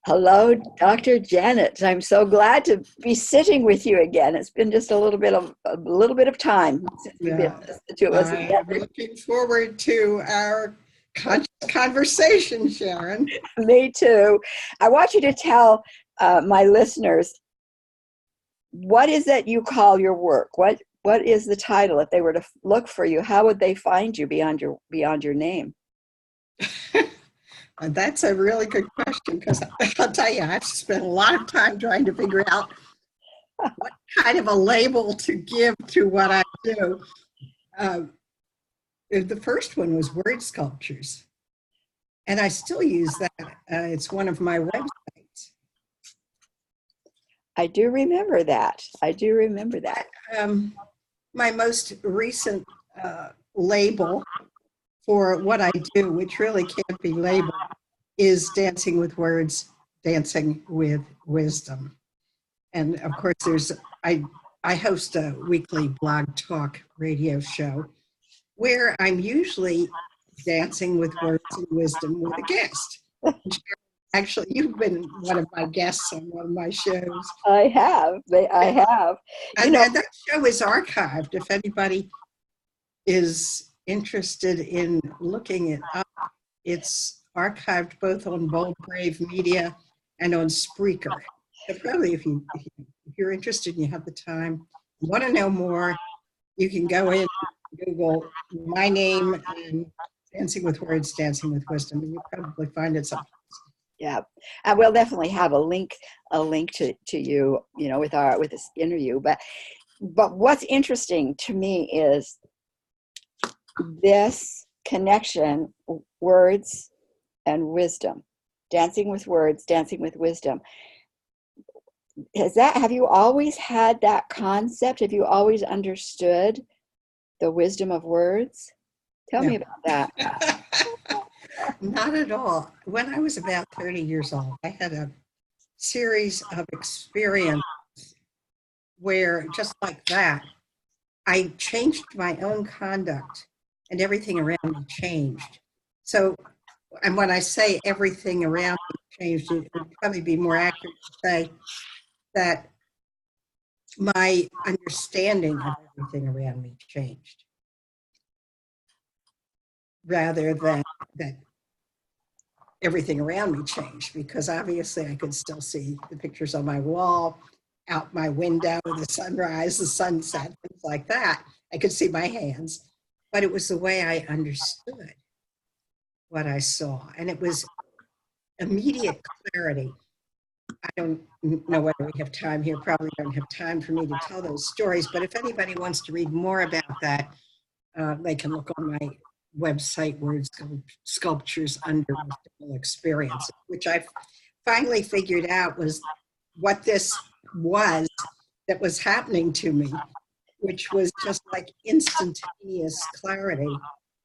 Hello, Dr. Janet. I'm so glad to be sitting with you again. It's been just a little bit of time since we've been Yeah, the two of us I am together. looking forward to our conversation, Sharon. Me too. I want you to tell my listeners, what is it you call your work? What is the title? If they were to look for you, how would they find you beyond your name? And that's a really good question because I'll tell you, I've spent a lot of time trying to figure out what kind of a label to give to what I do. Um, the first one was word sculptures, and I still use that. It's one of my websites. I do remember that. I do remember that. Um, my most recent label for what I do, which really can't be labeled, is Dancing with Words, Dancing with Wisdom. And of course, I, I host a weekly blog talk radio show where I'm usually dancing with words and wisdom with a guest. Actually, you've been one of my guests on one of my shows. I have. I have. You And know, that show is archived. If anybody is interested in looking it up, it's archived both on Bold Brave Media and on Spreaker. So probably if you're interested and you have the time, want to know more, you can go in, Google my name and Dancing with Words, Dancing with Wisdom, and you'll probably find it someplace. yeah, and we'll definitely have a link to you, with this interview. But what's interesting to me is this connection, words and wisdom, dancing with words, dancing with wisdom. Have you always had that concept? Have you always understood the wisdom of words? Tell me No. about that. Not at all. When I was about 30 years old, I had a series of experiences where, just like that, I changed my own conduct and everything around me changed. So, and when I say everything around me changed, it would probably be more accurate to say that my understanding of everything around me changed rather than that everything around me changed, because obviously I could still see the pictures on my wall, out my window, the sunrise, the sunset, things like that. I could see my hands, but it was the way I understood what I saw. And it was immediate clarity. I don't know whether we have time here, probably don't have time for me to tell those stories, but if anybody wants to read more about that, they can look on my website, Word Sculptures Under Mystical Experiences, which I finally figured out was what this was that was happening to me, which was just like instantaneous clarity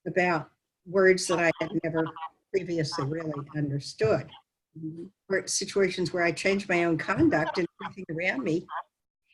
about words that I had never previously really understood. Or situations where I changed my own conduct and everything around me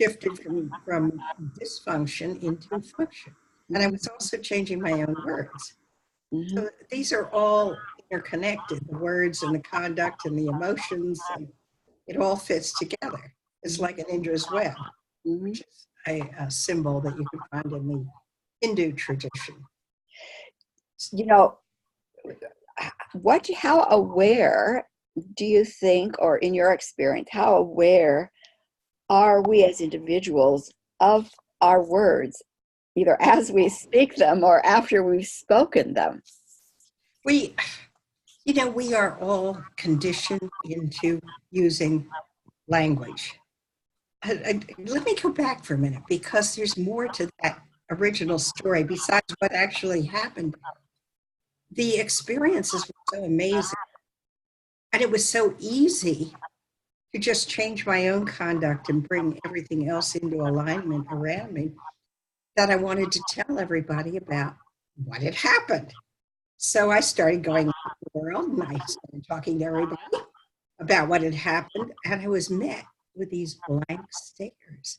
shifted from dysfunction into function. And I was also changing my own words. Mhm. So these are all interconnected, the words and the conduct and the emotions, and it all fits together. It's like an Indra's web, Mhm. which is a symbol that you can find in the Hindu tradition. You know, how aware do you think, or in your experience, how aware are we as individuals of our words, either as we speak them or after we've spoken them? We, we are all conditioned into using language. Let me go back for a minute because there's more to that original story besides what actually happened. The experiences were so amazing, and it was so easy to just change my own conduct and bring everything else into alignment around me that I wanted to tell everybody about what had happened. So I started going around the world and I started talking to everybody about what had happened, and I was met with these blank stares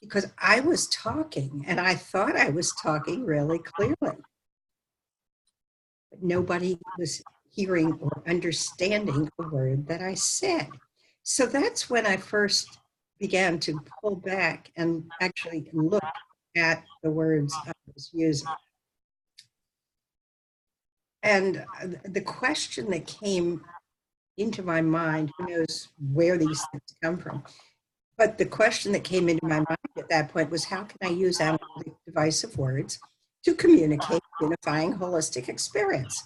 because I was talking and I thought I was talking really clearly, but nobody was hearing or understanding a word that I said. So that's when I first began to pull back and actually look at the words I was using. And the question that came into my mind, who knows where these things come from, but the question that came into my mind at that point was, how can I use analytic divisive words to communicate unifying holistic experience?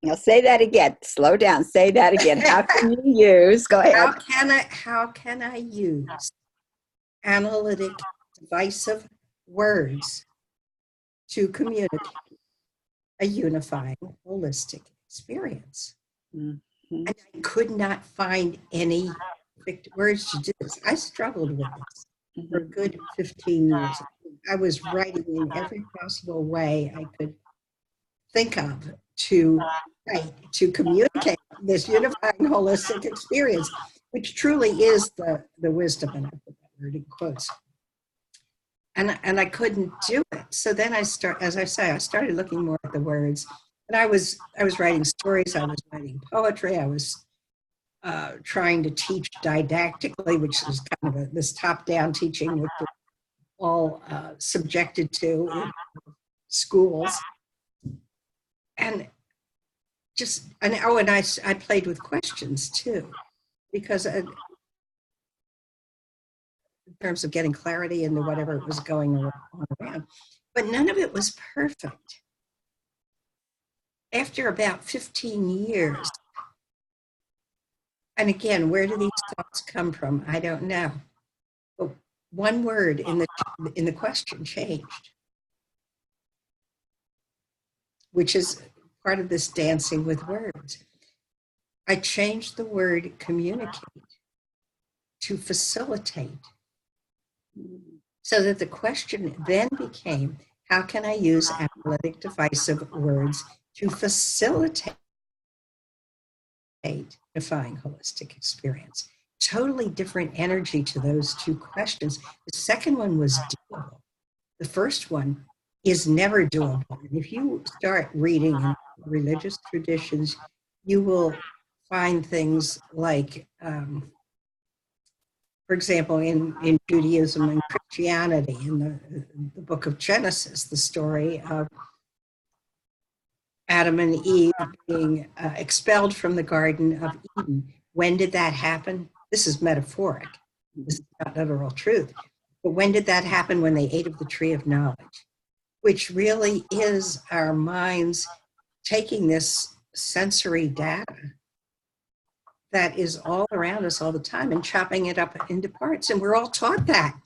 Now say that again. Slow down. Say that again. How can you use? Go ahead. How can I use analytic divisive words to communicate a unifying holistic experience? Mm-hmm. And I could not find any perfect words to do this. I struggled with this for a good 15 years. I was writing in every possible way I could think of to communicate this unifying holistic experience, which truly is the wisdom, and I put that word in quotes. And I couldn't do it. So then I started looking more at the words. And I was writing stories, I was writing poetry, I was trying to teach didactically, which is kind of this top-down teaching, which we're all subjected to in schools. And I played with questions too, because in terms of getting clarity into whatever was going on around, but none of it was perfect. After about 15 years, and again, where do these thoughts come from? I don't know. But one word in the question changed, which is part of this dancing with words. I changed the word communicate to facilitate, so that the question then became, how can I use analytic divisive words to facilitate unifying holistic experience? Totally different energy to those two questions. The second one was doable. The first one is never doable. And if you start reading in religious traditions, you will find things like, for example, in Judaism and Christianity, in the book of Genesis, the story of Adam and Eve being expelled from the Garden of Eden. When did that happen? This is metaphoric. This is not literal truth. But when did that happen? When they ate of the tree of knowledge, which really is our minds taking this sensory data that is all around us all the time and chopping it up into parts. And we're all taught that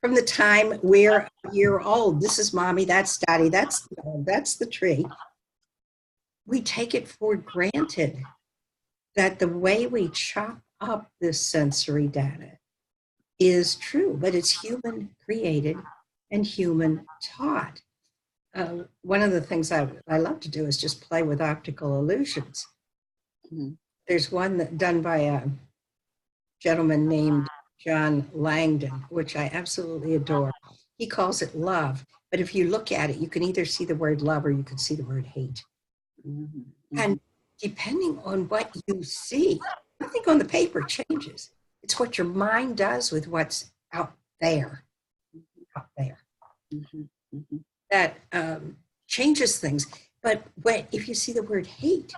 from the time we're a year old. This is mommy, that's daddy, that's the dog, that's the tree. We take it for granted that the way we chop up this sensory data is true, but it's human created and human taught. One of the things I love to do is just play with optical illusions. Mm-hmm. There's one done by a gentleman named John Langdon, which I absolutely adore. He calls it love, but if you look at it, you can either see the word love or you can see the word hate. Mm-hmm. And depending on what you see, nothing on the paper changes. It's what your mind does with what's out there. Mm-hmm. Mm-hmm. That changes things. But if you see the word hate,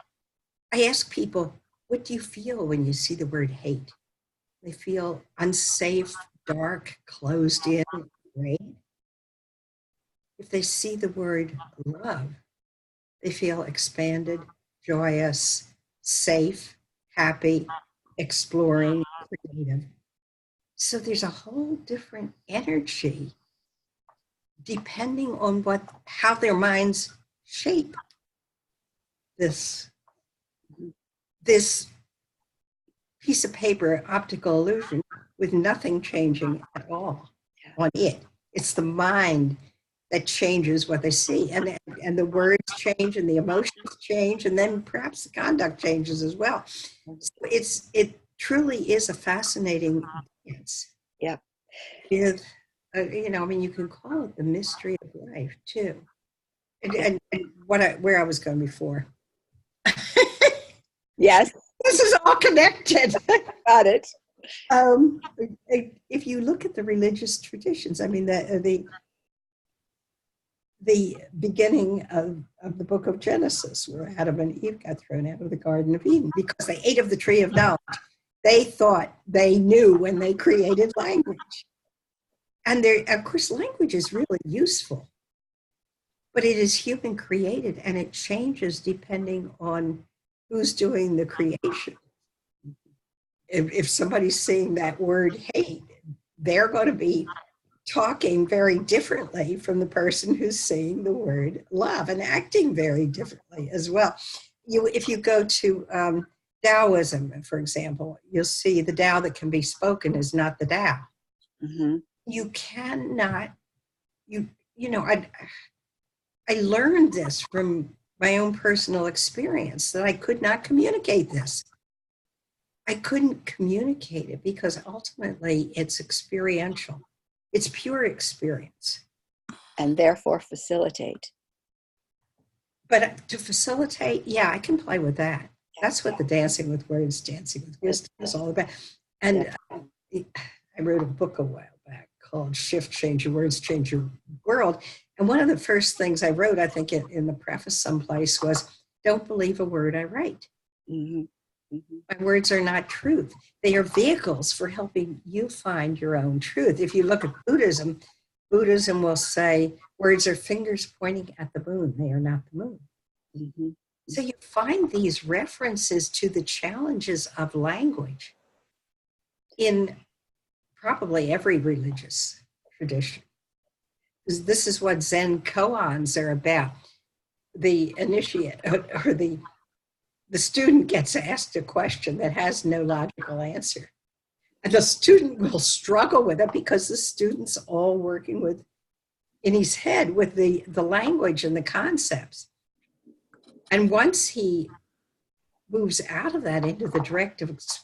I ask people, what do you feel when you see the word hate? They feel unsafe, dark, closed in, right? If they see the word love, they feel expanded, joyous, safe, happy, exploring, creative. So there's a whole different energy depending on how their minds shape this piece of paper, optical illusion, with nothing changing at all on it. It's the mind that changes what they see, and the words change, and the emotions change, and then perhaps the conduct changes as well. So it truly is a fascinating dance. Yeah. With you can call it the mystery of life too. And where I was going before. Yes, This is all connected. got it. Um, if you look at the religious traditions, I mean, the beginning of the book of Genesis, where Adam and Eve got thrown out of the Garden of Eden because they ate of the tree of knowledge. They thought they knew when they created language. And there, of course, language is really useful, but it is human created and it changes depending on who's doing the creation. If somebody's saying that word hate, they're going to be talking very differently from the person who's saying the word love and acting very differently as well. If you go to Taoism, for example, you'll see the Tao that can be spoken is not the Tao. Mm-hmm. You cannot, you know, I learned this from my own personal experience that I could not communicate this. I couldn't communicate it because ultimately it's experiential. It's pure experience. And therefore facilitate. But to facilitate, yeah, I can play with that. That's what the dancing with words, dancing with wisdom is all about. And I wrote a book a while back called Shift, Change Your Words, Change Your World. And one of the first things I wrote, I think in the preface someplace, was don't believe a word I write. Mm-hmm. Mm-hmm. My words are not truth. They are vehicles for helping you find your own truth. If you look at Buddhism, Buddhism will say words are fingers pointing at the moon. They are not the moon. Mm-hmm. So you find these references to the challenges of language in probably every religious tradition. This is what Zen koans are about. The initiate or the student gets asked a question that has no logical answer. And the student will struggle with it because the student's all working with, in his head, with the language and the concepts. And once he moves out of that into the direct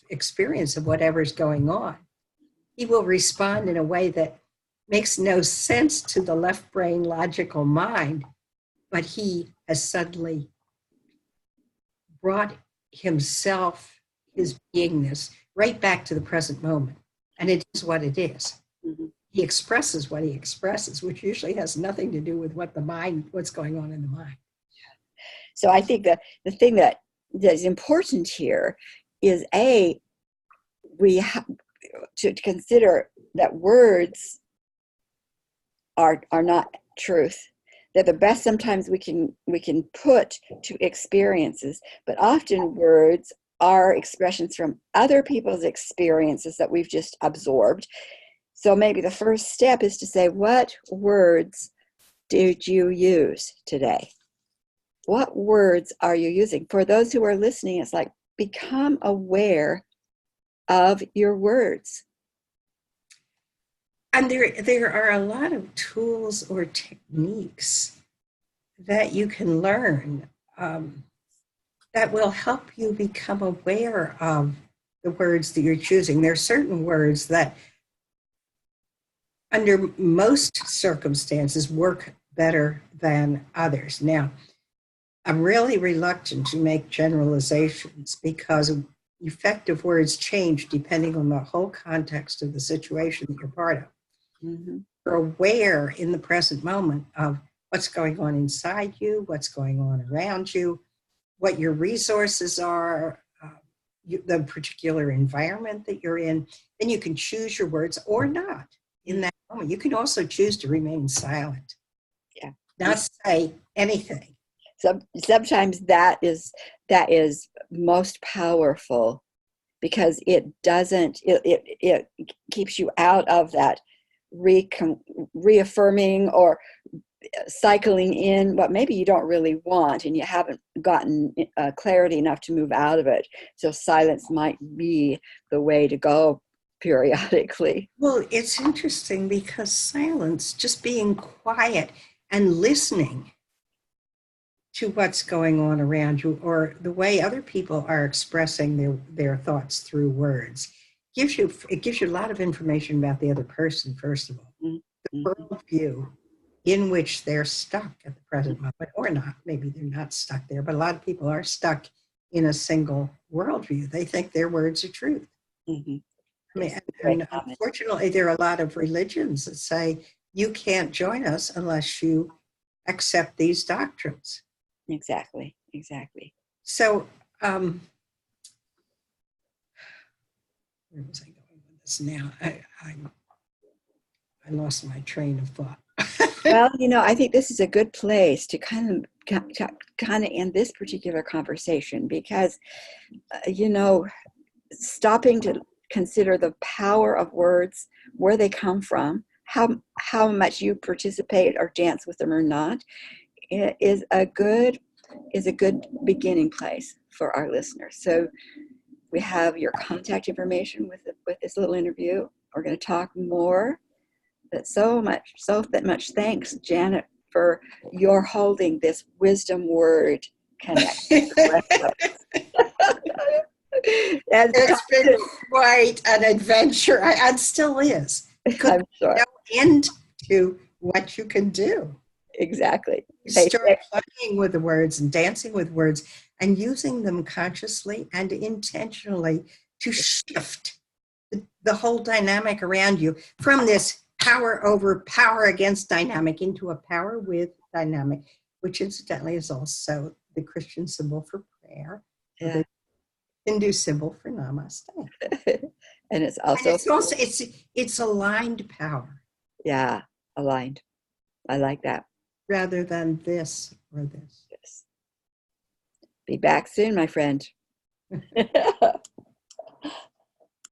experience of whatever's going on, he will respond in a way that makes no sense to the left brain logical mind, but he has suddenly brought himself, his beingness, right back to the present moment. And it is what it is. Mm-hmm. He expresses what he expresses, which usually has nothing to do with what's going on in the mind. So I think that the thing that is important here is we have to consider that words are not truth. They're the best sometimes we can put to experiences, but often words are expressions from other people's experiences that we've just absorbed. So maybe the first step is to say, what words did you use today? What words are you using? For those who are listening, it's like, become aware of your words. And there are a lot of tools or techniques that you can learn that will help you become aware of the words that you're choosing. There are certain words that, under most circumstances, work better than others. Now, I'm really reluctant to make generalizations because effective words change depending on the whole context of the situation that you're part of. Mm-hmm. You're aware in the present moment of what's going on inside you, what's going on around you, what your resources are, the particular environment that you're in. Then you can choose your words or not in that moment. You can also choose to remain silent. Yeah. Not say anything. Sometimes that is most powerful because it keeps you out of that reaffirming or cycling in what maybe you don't really want and you haven't gotten clarity enough to move out of it. So silence might be the way to go periodically. Well, it's interesting because silence, just being quiet and listening to what's going on around you or the way other people are expressing their thoughts through words, it gives you a lot of information about the other person, first of all. Mm-hmm. The worldview in which they're stuck at the present moment, or not. Maybe they're not stuck there, but a lot of people are stuck in a single worldview. They think their words are truth. Mm-hmm. I mean, It's very and common. unfortunately, there are a lot of religions that say you can't join us unless you accept these doctrines. Exactly. Exactly. So, where was I going with this now? I lost my train of thought. Well, I think this is a good place to kind of end this particular conversation because, stopping to consider the power of words, where they come from, how much you participate or dance with them or not, is a good beginning place for our listeners. So we have your contact information with this little interview. We're going to talk more. But so much thanks, Janet, for your holding this wisdom word connection. It's been quite an adventure, and still is. I'm sure. No end to what you can do. Exactly. You start playing with the words and dancing with words and using them consciously and intentionally to shift the whole dynamic around you from this power over power against dynamic into a power with dynamic, which incidentally is also the Christian symbol for prayer, the Hindu symbol for namaste. And it's also it's aligned power. Yeah, aligned. I like that. Rather than this or this. Yes. Be back soon, my friend.